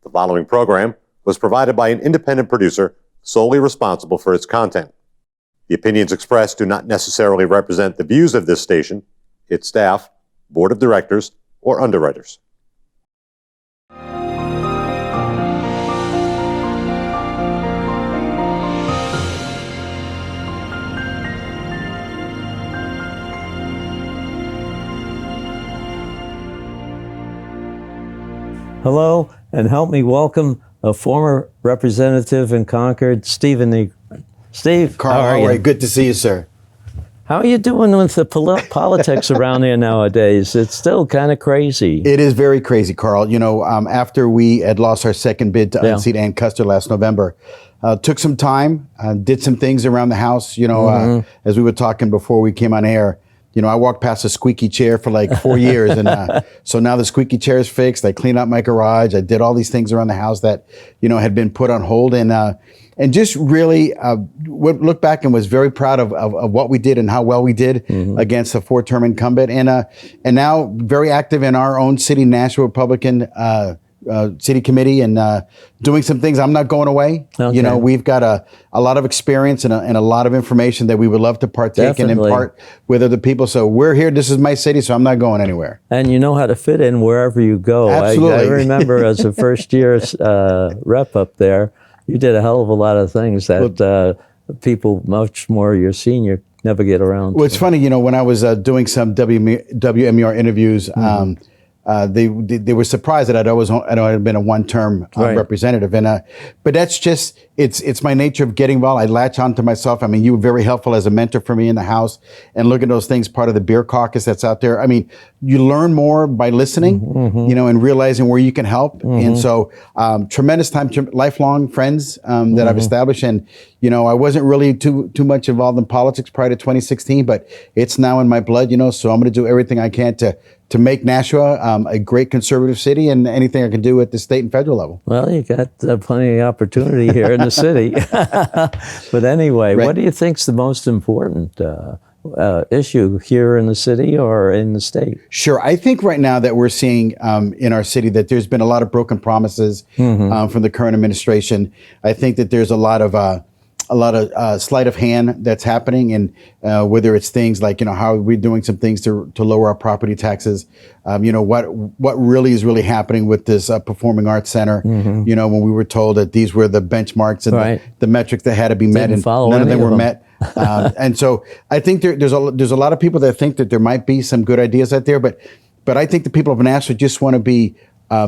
The following program was provided by an independent producer solely responsible for its content. The opinions expressed do not necessarily represent the views of this station, its staff, board of directors, or underwriters. Hello, and help me welcome a former representative in Concord, Steve Negron. Steve, Carl, how are you? Good to see you, sir. How are you doing with the politics around here nowadays? It's still kind of crazy. It is very crazy, Carl. You know, after we had lost our second bid to unseat Ann Custer last November, took some time, did some things around the house. You know, as we were talking before we came on air, you know, I walked past a squeaky chair for like 4 years. And so now the squeaky chair is fixed. I cleaned out my garage. I did all these things around the house that, you know, had been put on hold. And just really looked back and was very proud of what we did and how well we did against a four-term incumbent. And now very active in our own city, Nashua Republican City Committee, and doing some things. I'm not going away. Okay. You know, we've got a lot of experience and a lot of information that we would love to partake and impart with other people. So we're here. This is my city, so I'm not going anywhere. And you know how to fit in wherever you go. Absolutely. I remember as a first-year rep up there, you did a hell of a lot of things that people much more your senior never get around to. Well, it's funny, you know, when I was doing some WMER interviews, they were surprised that I'd been a one-term representative, but that's just it's my nature of getting involved. I latch onto myself. I mean, you were very helpful as a mentor for me in the House, and look at those things, part of the beer caucus that's out there. I mean, you learn more by listening, you know, and realizing where you can help. And so, tremendous time, lifelong friends that I've established, and you know, I wasn't really too much involved in politics prior to 2016, but it's now in my blood, you know. So I'm going to do everything I can to make Nashua a great conservative city, and anything I can do at the state and federal level. Well, you got plenty of opportunity here in the city. But anyway, what do you think's the most important issue here in the city or in the state? Sure. I think right now that we're seeing in our city that there's been a lot of broken promises from the current administration. I think that there's a lot of sleight of hand that's happening, and whether it's things like, you know, how are we doing some things to lower our property taxes, you know, what really is happening with this performing arts center, you know, when we were told that these were the benchmarks and the metrics that had to be met, and none of them were met. And so I think there's a lot of people that think that there might be some good ideas out there, but I think the people of Nashua just want to be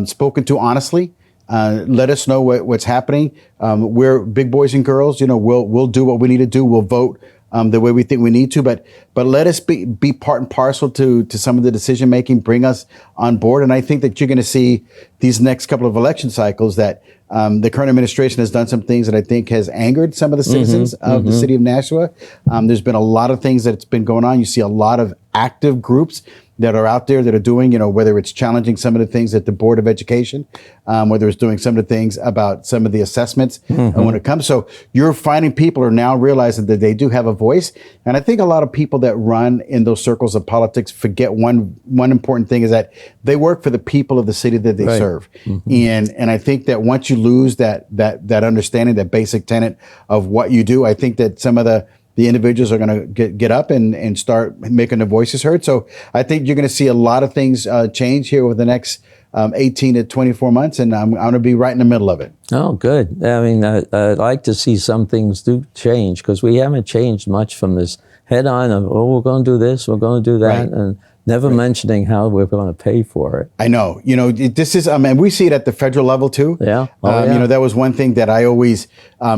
spoken to honestly. Let us know what's happening. We're big boys and girls. You know, we'll do what we need to do. We'll vote the way we think we need to. But let us be part and parcel to some of the decision making. Bring us on board. And I think that you're going to see these next couple of election cycles that the current administration has done some things that I think has angered some of the citizens of the city of Nashua. There's been a lot of things that's been going on. You see a lot of active groups that are out there that are doing, you know, whether it's challenging some of the things at the Board of Education, whether it's doing some of the things about some of the assessments when it comes. So you're finding people are now realizing that they do have a voice. And I think a lot of people that run in those circles of politics forget one important thing is that they work for the people of the city that they serve. And I think that once you lose that understanding, that basic tenet of what you do, I think that some of the individuals are going to get up and start making their voices heard. So I think you're going to see a lot of things change here over the next 18 to 24 months, and I'm going to be right in the middle of it. Oh, good. I mean, I'd like to see some things do change, because we haven't changed much from this head-on of, oh, we're going to do this, we're going to do that, and never mentioning how we're going to pay for it. I know. You know, this is, and we see it at the federal level too. Yeah. You know, that was one thing that I always,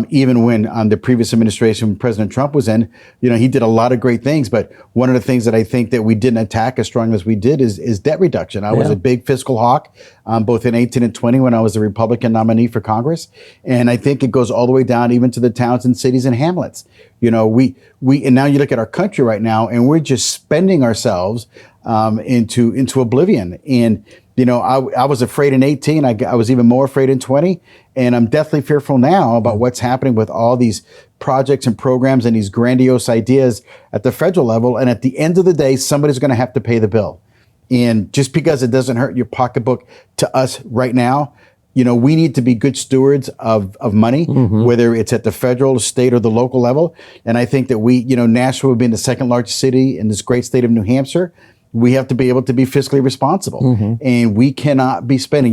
even when the previous administration, President Trump was in, you know, he did a lot of great things. But one of the things that I think that we didn't attack as strong as we did is debt reduction. I was a big fiscal hawk, both in 18 and 20 when I was the Republican nominee for Congress. And I think it goes all the way down even to the towns and cities and hamlets. You know, and now you look at our country right now, and we're just spending ourselves into oblivion. And you know, I was afraid in 18. I was even more afraid in 20, and I'm deathly fearful now about what's happening with all these projects and programs and these grandiose ideas at the federal level. And at the end of the day, somebody's going to have to pay the bill. And just because it doesn't hurt your pocketbook to us right now, we need to be good stewards of money, whether it's at the federal, state, or the local level. And I think that Nashua being the second largest city in this great state of New Hampshire, we have to be able to be fiscally responsible, and we cannot be spending.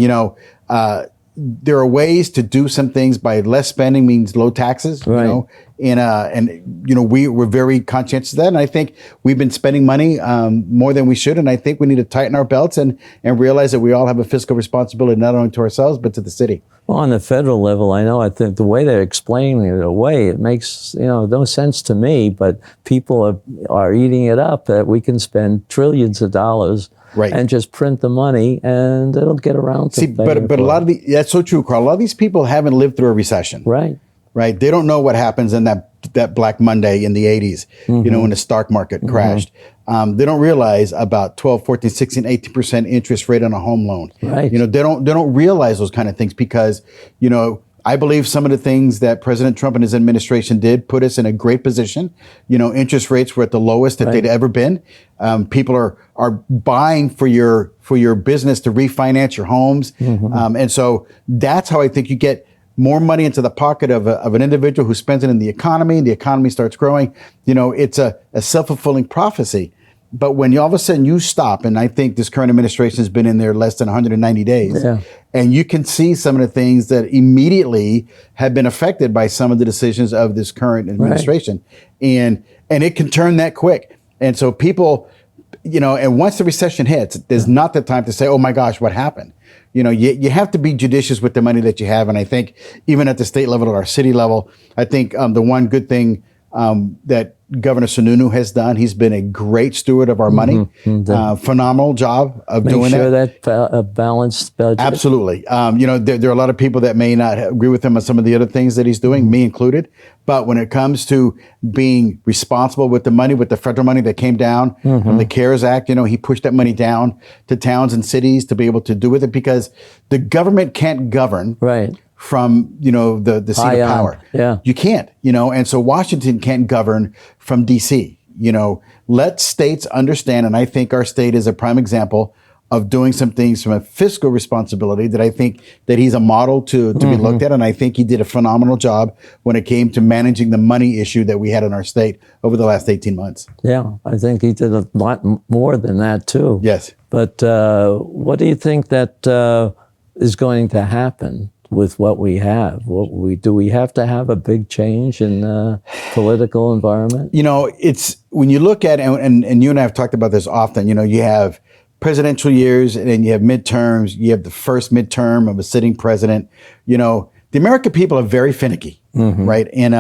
There are ways to do some things by less spending means low taxes, Right. We're very conscientious of that. And I think we've been spending money more than we should. And I think we need to tighten our belts and realize that we all have a fiscal responsibility, not only to ourselves, but to the city. Well, on the federal level, I think the way they're explaining it away, it makes no sense to me, but people are eating it up that we can spend trillions of dollars Right. and just print the money and it'll get around to but a lot of that's so true, Carl. A lot of these people haven't lived through a recession. Right. Right. They don't know what happens in that Black Monday in the 80s, when the stock market crashed. They don't realize about 12, 14, 16, 18% interest rate on a home loan. Right. They don't realize those kind of things because, I believe some of the things that President Trump and his administration did put us in a great position. Interest rates were at the lowest that they'd ever been. People are buying for your business to refinance your homes. And so that's how I think you get more money into the pocket of an individual who spends it in the economy starts growing. It's a self-fulfilling prophecy. But when all of a sudden you stop, and I think this current administration has been in there less than 190 days, and you can see some of the things that immediately have been affected by some of the decisions of this current administration. And it can turn that quick. And so people, and once the recession hits, there's not the time to say, oh my gosh, what happened? You have to be judicious with the money that you have. And I think even at the state level or our city level, I think the one good thing that Governor Sununu has done, he's been a great steward of our money. Phenomenal job of doing Make sure that. a balanced budget. Absolutely. There are a lot of people that may not agree with him on some of the other things that he's doing, me included. But when it comes to being responsible with the money, with the federal money that came down from the CARES Act, he pushed that money down to towns and cities to be able to do with it because the government can't govern. Right. From the seat of power. You can't, and so Washington can't govern from DC. Let states understand, and I think our state is a prime example of doing some things from a fiscal responsibility that I think that he's a model to be looked at, and I think he did a phenomenal job when it came to managing the money issue that we had in our state over the last 18 months. Yeah, I think he did a lot more than that too. Yes. But what do you think that is going to happen with what we have? Do we have to have a big change in the political environment? It's when you look at and you and I have talked about this often. You have presidential years, and then you have midterms. You have the first midterm of a sitting president. The American people are very finicky, right? And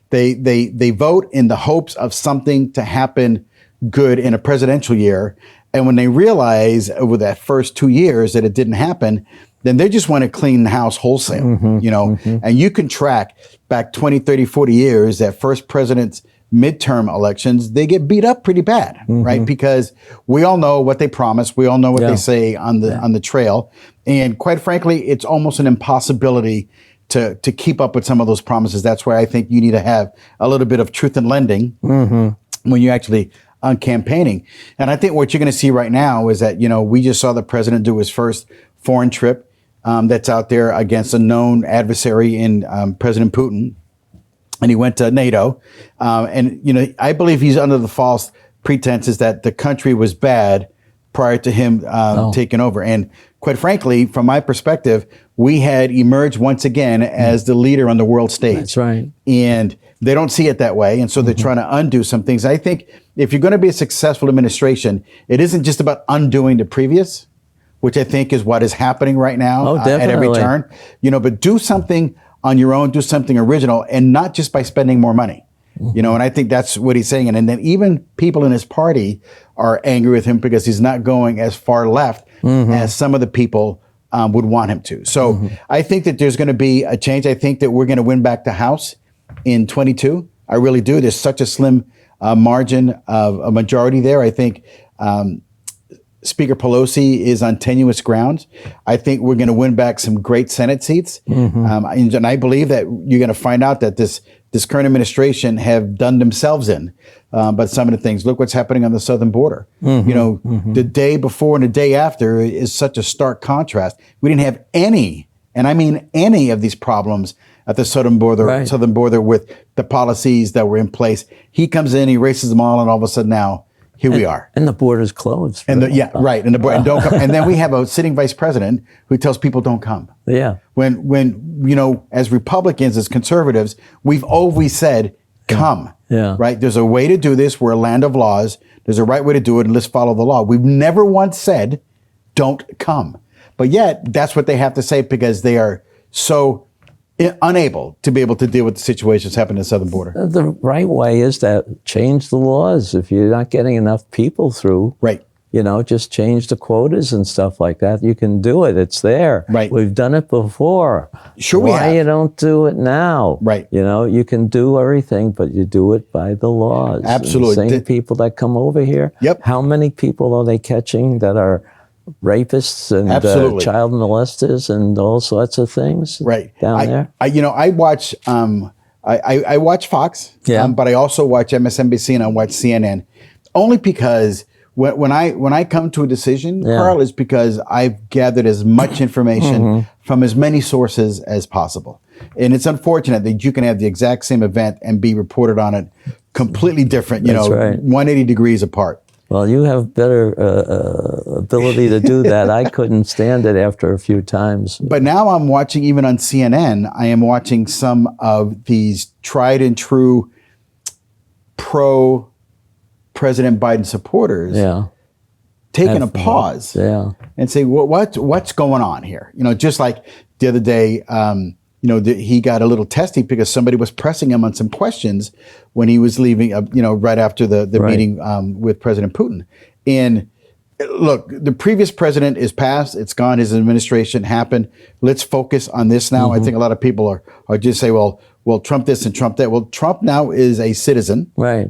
they vote in the hopes of something to happen good in a presidential year. And when they realize over that first 2 years that it didn't happen, then they just want to clean the house wholesale, and you can track back 20, 30, 40 years that first president's midterm elections, they get beat up pretty bad, right? Because we all know what they promise. We all know what they say on the trail. And quite frankly, it's almost an impossibility to keep up with some of those promises. That's why I think you need to have a little bit of truth in lending when you actually on campaigning. And I think what you're going to see right now is that, we just saw the president do his first foreign trip that's out there against a known adversary in President Putin. And he went to NATO. And I believe he's under the false pretenses that the country was bad prior to him taking over. And quite frankly, from my perspective, we had emerged once again as the leader on the world stage. That's right. And they don't see it that way. And so they're trying to undo some things. I think if you're going to be a successful administration, it isn't just about undoing the previous, which I think is what is happening right now at every turn. But do something on your own, do something original, and not just by spending more money. And I think that's what he's saying. And then even people in his party are angry with him because he's not going as far left as some of the people would want him to. So I think that there's going to be a change. I think that we're going to win back the House in 22. I really do. There's such a slim margin of a majority there. I think Speaker Pelosi is on tenuous grounds. I think we're going to win back some great Senate seats. And I believe that you're going to find out that this current administration have done themselves in. But some of the things, look what's happening on the southern border. The day before and the day after is such a stark contrast. We didn't have any and I mean any of these problems at the southern border with the policies that were in place. He comes in, he erases them all, and all of a sudden now, here we are. And the border's closed. And right. And don't come. And then we have a sitting vice president who tells people don't come. Yeah. When you know, as Republicans, as conservatives, we've always said, come. Yeah. Right. There's a way to do this. We're a land of laws. There's a right way to do it, and let's follow the law. We've never once said, don't come. But yet, that's what they have to say because they are so unable to be able to deal with the situations happening in the southern border. The right way is to change the laws. If you're not getting enough people through, right. You know, just change the quotas and stuff like that. You can do it. It's there. Right. We've done it before. Sure we have. Why you don't do it now? Right. You know, you can do everything, but you do it by the laws. Absolutely. And the same people that come over here. Yep. How many people are they catching that are rapists and child molesters and all sorts of things? Right. Down there. I watch. I watch Fox. Yeah. But I also watch MSNBC and I watch CNN, only because when I come to a decision, Carl, is because I've gathered as much information from as many sources as possible. And it's unfortunate that you can have the exact same event and be reported on it completely different, 180 degrees apart. Well, you have better ability to do that. I couldn't stand it after a few times. But now I'm watching, even on CNN, I am watching some of these tried and true pro-President Biden supporters taking a pause and say, well, what's going on here? You know, just like the other day, he got a little testy because somebody was pressing him on some questions when he was leaving, right after the meeting with President Putin. And look, the previous president is passed. It's gone. His administration happened. Let's focus on this now. I think a lot of people are just say, well, Trump this and Trump that. Well, Trump now is a citizen. Right.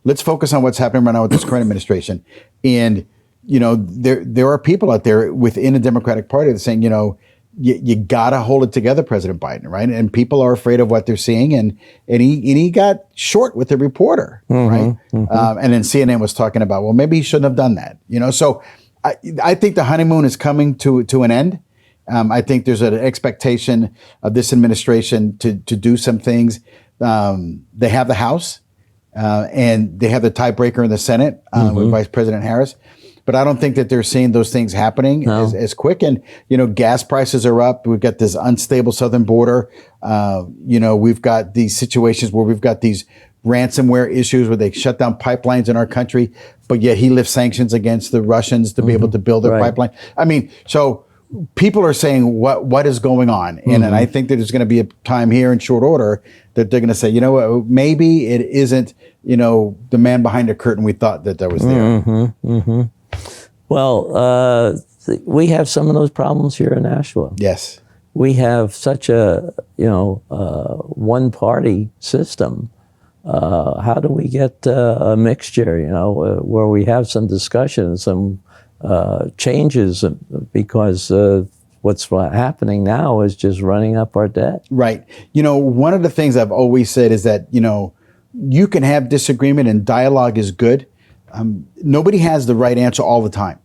Let's focus on what's happening right now with this current administration. And, there are people out there within the Democratic Party that are saying, you gotta hold it together, President Biden, right? And people are afraid of what they're seeing, and he got short with the reporter, right? And then CNN was talking about, well, maybe he shouldn't have done that, So I think the honeymoon is coming to an end. I think there's an expectation of this administration to do some things. They have the House, and they have the tiebreaker in the Senate with Vice President Harris. But I don't think that they're seeing those things happening as quick. And, gas prices are up. We've got this unstable southern border. We've got these situations where we've got these ransomware issues where they shut down pipelines in our country, but yet he lifts sanctions against the Russians to be able to build their pipeline. I mean, so people are saying what is going on. And I think that there's going to be a time here in short order that they're going to say, maybe it isn't, the man behind the curtain we thought that was there. Well, we have some of those problems here in Nashua. Yes. We have such a, one-party system. How do we get a mixture, where we have some discussion, some changes, because what's happening now is just running up our debt. Right. One of the things I've always said is that, you can have disagreement and dialogue is good. Nobody has the right answer all the time.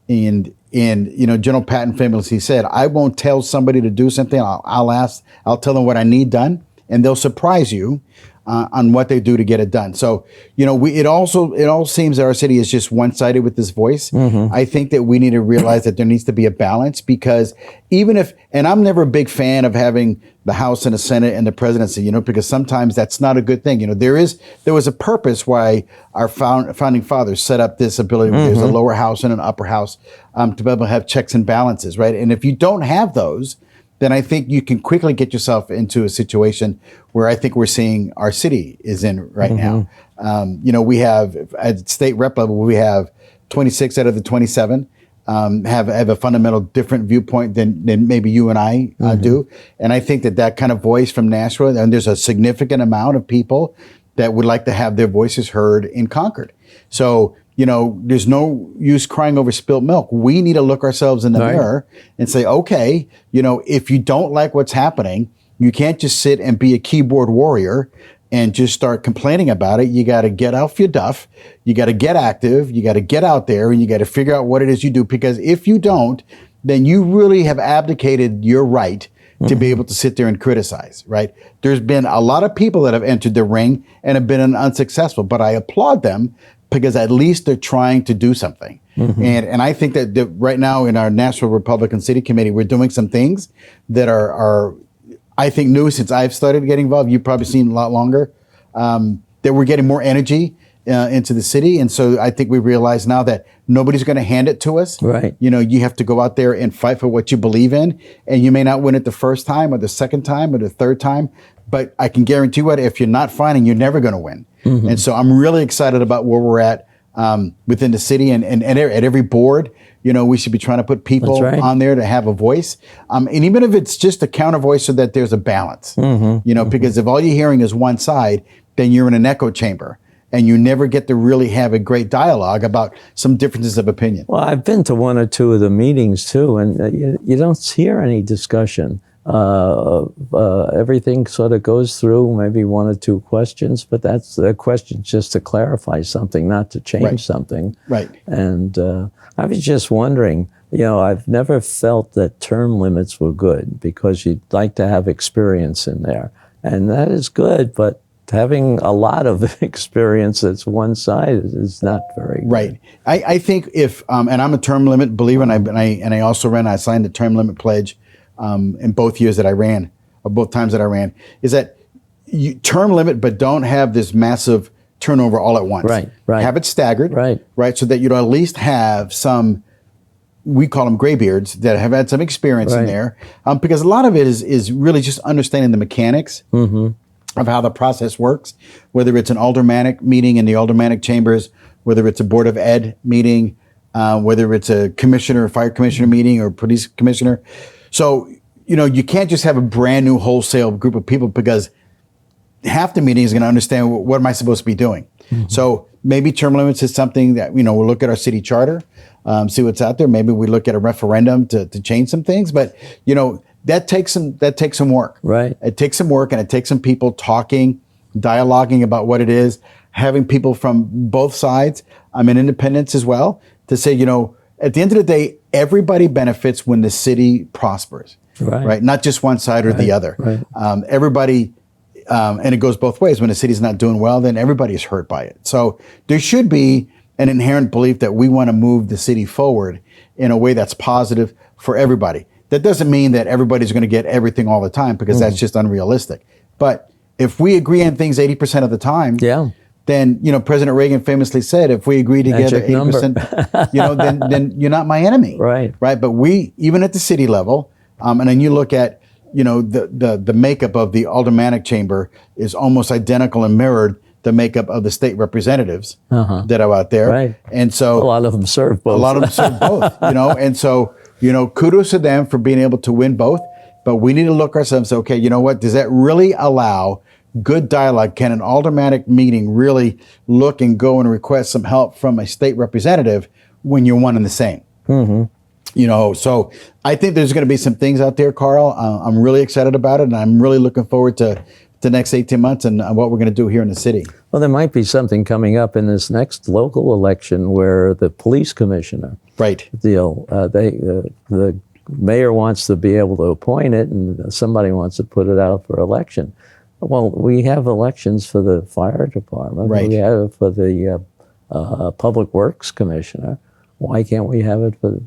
And General Patton famously said, I won't tell somebody to do something. I'll tell them what I need done, and they'll surprise you on what they do to get it done. So, it all seems that our city is just one-sided with this voice. I think that we need to realize that there needs to be a balance, because and I'm never a big fan of having the House and the Senate and the presidency, because sometimes that's not a good thing. There was a purpose why our founding fathers set up this ability. There's a lower house and an upper house to be able to have checks and balances, right? And if you don't have those, then I think you can quickly get yourself into a situation where I think we're seeing our city is in right now. We have at state rep level, we have 26 out of the 27 have a fundamental different viewpoint than maybe you and I do. And I think that kind of voice from Nashua, and there's a significant amount of people that would like to have their voices heard in Concord. So, there's no use crying over spilt milk. We need to look ourselves in the mirror and say, okay, if you don't like what's happening, you can't just sit and be a keyboard warrior and just start complaining about it. You got to get off your duff. You got to get active. You got to get out there, and you got to figure out what it is you do. Because if you don't, then you really have abdicated your right to be able to sit there and criticize, right? There's been a lot of people that have entered the ring and have been unsuccessful, but I applaud them because at least they're trying to do something. And I think that right now in our National Republican City Committee, we're doing some things that are I think new since I've started getting involved. You've probably seen a lot longer, that we're getting more energy into the city. And so I think we realize now that nobody's going to hand it to us. Right. You know, you have to go out there and fight for what you believe in. And you may not win it the first time or the second time or the third time, but I can guarantee what, if you're not fighting, you're never going to win. And so I'm really excited about where we're at within the city and at every board. You know, we should be trying to put people on there to have a voice. And even if it's just a counter voice so that there's a balance, you know, because if all you're hearing is one side, then you're in an echo chamber and you never get to really have a great dialogue about some differences of opinion. Well, I've been to one or two of the meetings too, and you don't hear any discussion. Everything sort of goes through, maybe one or two questions, but that's the question just to clarify something, not to change something. Right. And I was just wondering, you know, I've never felt that term limits were good because you'd like to have experience in there. And that is good, but having a lot of experience that's one side is not very good. Right. I think if, and I'm a term limit believer, and I also I signed the term limit pledge in both years that I ran, or both times that I ran, is that you term limit, but don't have this massive turnover all at once. Right, right. Have it staggered. Right. So that you at least have some, we call them graybeards, that have had some experience in there. Because a lot of it is really just understanding the mechanics of how the process works, whether it's an aldermanic meeting in the aldermanic chambers, whether it's a Board of Ed meeting, whether it's a commissioner, fire commissioner meeting, or police commissioner. So, you know, you can't just have a brand new wholesale group of people because half the meeting is going to understand what am I supposed to be doing. So maybe term limits is something that, you know, we'll look at our city charter, see what's out there. Maybe we look at a referendum to change some things, but, you know, that takes some work. Right. It takes some work, and it takes some people talking, dialoguing about what it is, having people from both sides, and independents as well, to say, you know, at the end of the day, everybody benefits when the city prospers. Right. Not just one side or the other. Everybody, and it goes both ways. When the city's not doing well, then everybody is hurt by it. So there should be an inherent belief that we want to move the city forward in a way that's positive for everybody. That doesn't mean that everybody's going to get everything all the time, because that's just unrealistic. But if we agree on things 80% of the time, then, you know, President Reagan famously said, if we agree together 80%, you know, then you're not my enemy. Right. But we, even at the city level, and then you look at, you know, the makeup of the aldermanic chamber is almost identical and mirrored the makeup of the state representatives that are out there. And so a lot of them serve both. A lot of them serve both, you know, and so, you know, kudos to them for being able to win both. But we need to look ourselves, okay, you know what, does that really allow good dialogue? Can an aldermanic meeting really look and go and request some help from a state representative when you're one and the same? You know, so I think there's going to be some things out there, Carl. I'm really excited about it, and I'm really looking forward to the next 18 months and what we're going to do here in the city. Well, there might be something coming up in this next local election where the police commissioner deal, the mayor wants to be able to appoint it, and somebody wants to put it out for election. Well, we have elections for the fire department. We have it for the public works commissioner. Why can't we have it for the?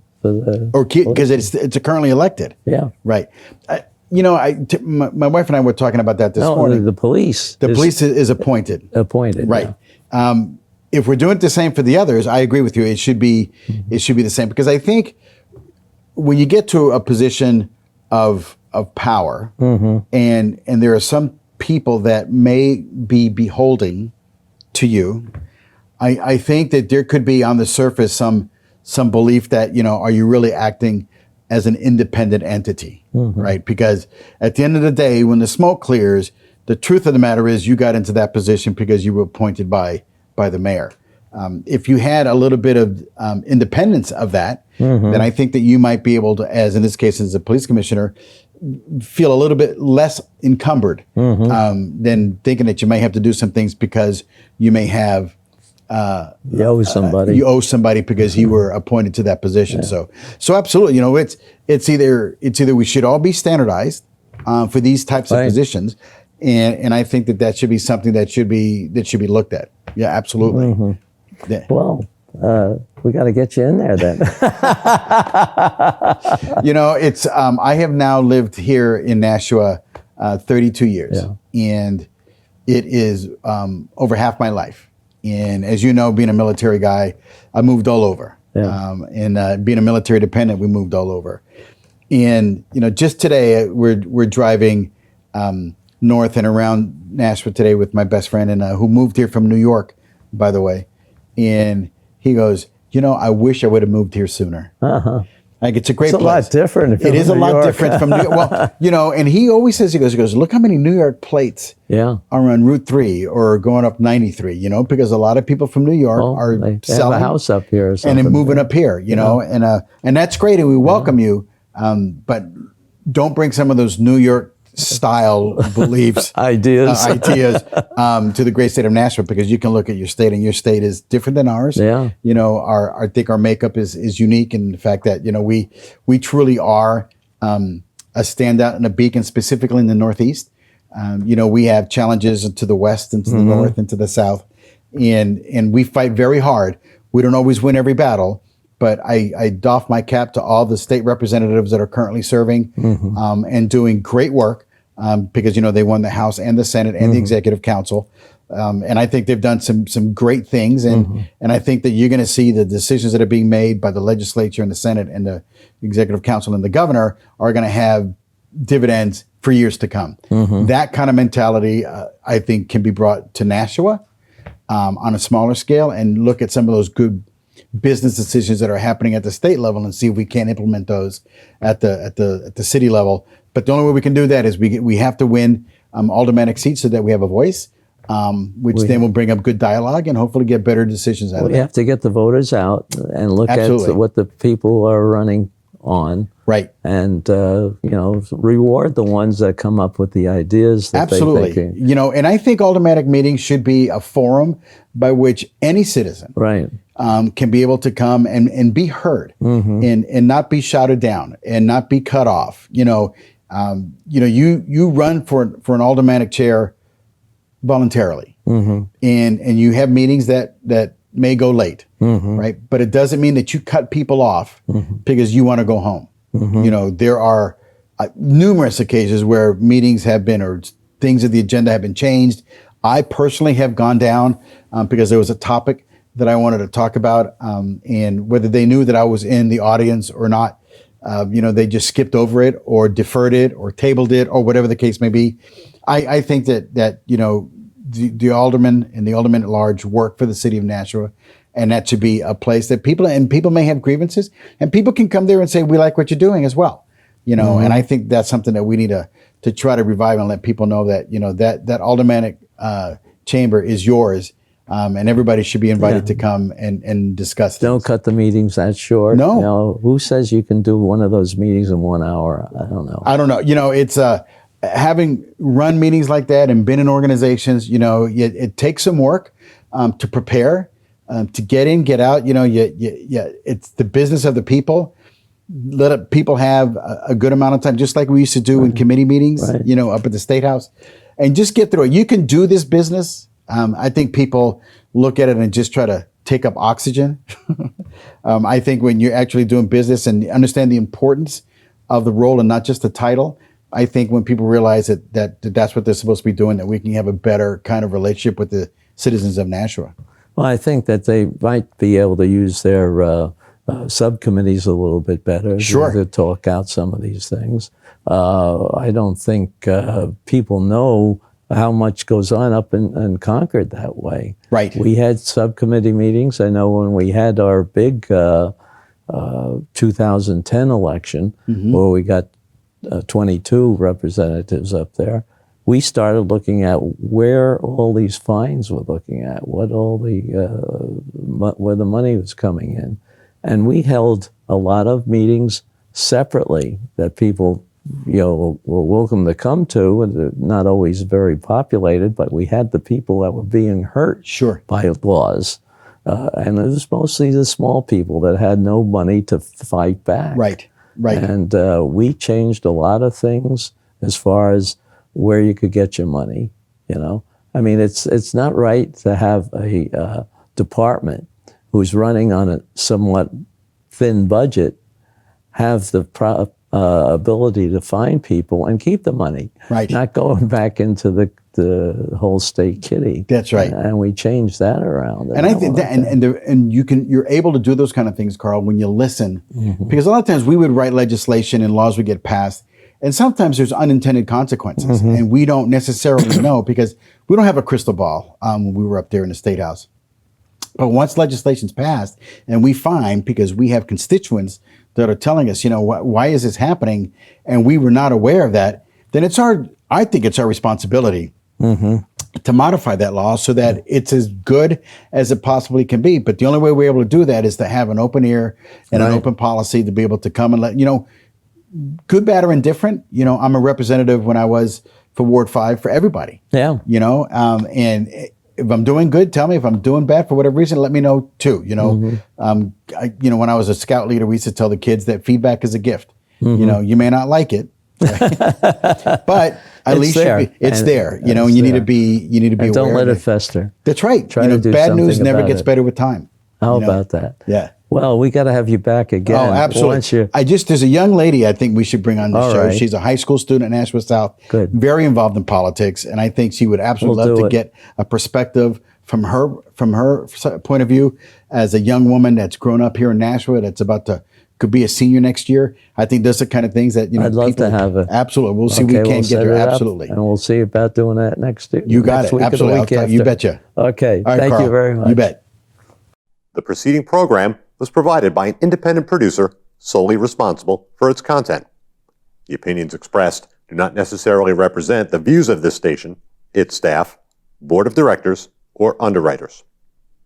Or because it's currently elected. You know, my wife and I were talking about that this morning. The police. The police is appointed. Right. If we're doing the same for the others, I agree with you. It should be the same, because I think when you get to a position of power, and there are some people that may be beholden to you, I think that there could be on the surface some belief that, you know, are you really acting as an independent entity, right? Because at the end of the day, when the smoke clears, the truth of the matter is you got into that position because you were appointed by the mayor. If you had a little bit of independence of that, then I think that you might be able to, as in this case as a police commissioner, feel a little bit less encumbered than thinking that you may have to do some things because you may have You owe somebody. you owe somebody because you were appointed to that position. So absolutely, it's either we should all be standardized for these types of positions, and I think that should be something that should be looked at. Yeah, absolutely. Yeah. Well, we got to get you in there then. It's I have now lived here in Nashua 32 years, and it is over half my life. And as you know, being a military guy, I moved all over. And being a military dependent, we moved all over. And just today we're driving north and around Nashua today with my best friend, and who moved here from New York, by the way. And he goes, I wish I would have moved here sooner. Like, it's a great place. It's a lot different. It is a lot different from New York. Well, and he always says, he goes, look how many New York plates are on Route 3 or going up 93, because a lot of people from New York are they selling have a house up here or something. and then moving up here, and that's great, and we welcome you, but don't bring some of those New York style beliefs, ideas to the great state of Nashua, because you can look at your state, and your state is different than ours. I think our makeup is unique in the fact that we truly are a standout and a beacon, specifically in the Northeast. We have challenges to the west and to the north and to the south, and we fight very hard. We don't always win every battle, but I doff my cap to all the state representatives that are currently serving and doing great work. Because they won the House and the Senate and the Executive Council, and I think they've done some great things, and I think that you're going to see the decisions that are being made by the legislature and the Senate and the Executive Council and the governor are going to have dividends for years to come. That kind of mentality, I think, can be brought to Nashua on a smaller scale, and look at some of those good business decisions that are happening at the state level and see if we can implement those at the city level. But the only way we can do that is we have to win aldermanic seats so that we have a voice, which then will bring up good dialogue and hopefully get better decisions out of it. We have to get the voters out and look at what the people are running on. Right. And, reward the ones that come up with the ideas that they think. And I think aldermanic meetings should be a forum by which any citizen can be able to come and be heard and not be shouted down and not be cut off. You run for an aldermanic chair voluntarily, and you have meetings that may go late, right? But it doesn't mean that you cut people off because you want to go home. There are numerous occasions where meetings have been, or things of the agenda have been changed. I personally have gone down because there was a topic that I wanted to talk about, and whether they knew that I was in the audience or not, they just skipped over it or deferred it or tabled it or whatever the case may be. I think that the aldermen and the aldermen at large work for the city of Nashua, and that should be a place that people may have grievances, and people can come there and say, we like what you're doing as well. And I think that's something that we need to try to revive and let people know that, that aldermanic chamber is yours. And everybody should be invited to come and discuss. Don't cut the meetings that short. No. Who says you can do one of those meetings in 1 hour? I don't know. It's having run meetings like that and been in organizations, it takes some work to prepare, to get in, get out. It's the business of the people. Let people have a good amount of time, just like we used to do in committee meetings, up at the State House, and just get through it. You can do this business. I think people look at it and just try to take up oxygen. I think when you're actually doing business and understand the importance of the role and not just the title, I think when people realize that's what they're supposed to be doing, that we can have a better kind of relationship with the citizens of Nashua. Well, I think that they might be able to use their subcommittees a little bit better to talk out some of these things. I don't think people know how much goes on up in Concord that way. Right. We had subcommittee meetings. I know when we had our big 2010 election, where we got 22 representatives up there, we started looking at where all these fines were looking at, where the money was coming in. And we held a lot of meetings separately that people were welcome to come to, and they're not always very populated, but we had the people that were being hurt by laws. And it was mostly the small people that had no money to fight back. Right. And we changed a lot of things as far as where you could get your money. I mean, it's not right to have a department who's running on a somewhat thin budget have the ability to find people and keep the money. Right. Not going back into the whole state kitty. That's right. And we changed that around. And I think that, and you're able to do those kind of things, Carl, when you listen, because a lot of times we would write legislation and laws would get passed, and sometimes there's unintended consequences, and we don't necessarily know because we don't have a crystal ball when we were up there in the State House. But once legislation's passed, and we find, because we have constituents that are telling us, why is this happening, and we were not aware of that, then I think it's our responsibility to modify that law so that it's as good as it possibly can be. But the only way we're able to do that is to have an open ear and an open policy to be able to come and let, good, bad, or indifferent. I'm a representative when I was for Ward 5 for everybody. Yeah. And if I'm doing good, tell me. If I'm doing bad for whatever reason, let me know too. When I was a scout leader, we used to tell the kids that feedback is a gift. You may not like it, but at least it's there. And you need to be aware. Don't let it fester. That's right. Try to do bad news something never about gets it. better with time. How about that? Yeah. Well, we got to have you back again. Oh, absolutely. There's a young lady I think we should bring on the show. Right. She's a high school student at Nashua South. Good. Very involved in politics, and I think she would absolutely love to get a perspective from her point of view as a young woman that's grown up here in Nashua, that's could be a senior next year. I think those are the kind of things that I'd love to have it. Absolutely, we'll see. We can get her. Absolutely, and we'll see about doing that next year. You got it. Absolutely, you betcha. Okay, all right, thank Carl, you very much. You bet. The preceding program was provided by an independent producer solely responsible for its content. The opinions expressed do not necessarily represent the views of this station, its staff, board of directors, or underwriters.